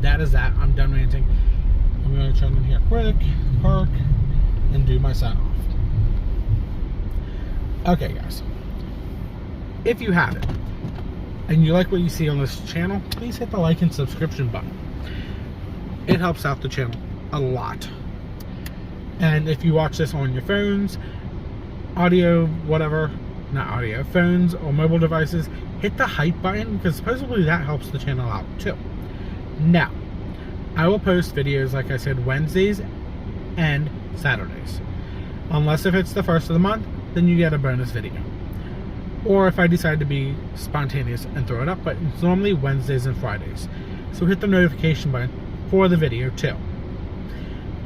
that is that. I'm done ranting. I'm gonna turn in here quick, park, and do my sign off. Okay, guys, if you haven't and you like what you see on this channel, please hit the like and subscription button. It helps out the channel a lot. And if you watch this on your phones, audio, whatever, not audio, phones or mobile devices, hit the hype button, because supposedly that helps the channel out too. Now, I will post videos, like I said, Wednesdays and Saturdays. Unless if it's the first of the month, then you get a bonus video. Or if I decide to be spontaneous and throw it up, but it's normally Wednesdays and Fridays. So hit the notification button for the video too.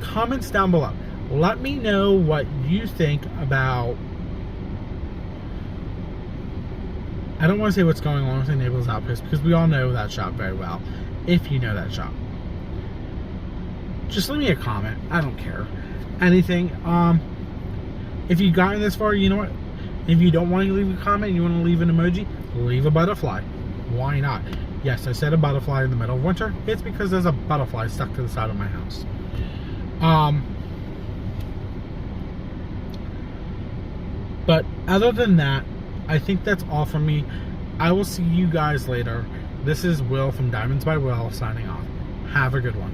Comments down below. Let me know what you think about, I don't want to say what's going on with Enablers Outpost, because we all know that shop very well, if you know that shop. Just leave me a comment. I don't care. Anything. If you've gotten this far, you know what? If you don't want to leave a comment, you want to leave an emoji, leave a butterfly. Why not? Yes, I said a butterfly in the middle of winter. It's because there's a butterfly stuck to the side of my house. But other than that, I think that's all from me. I will see you guys later. This is Will from Diamonds by Will signing off. Have a good one.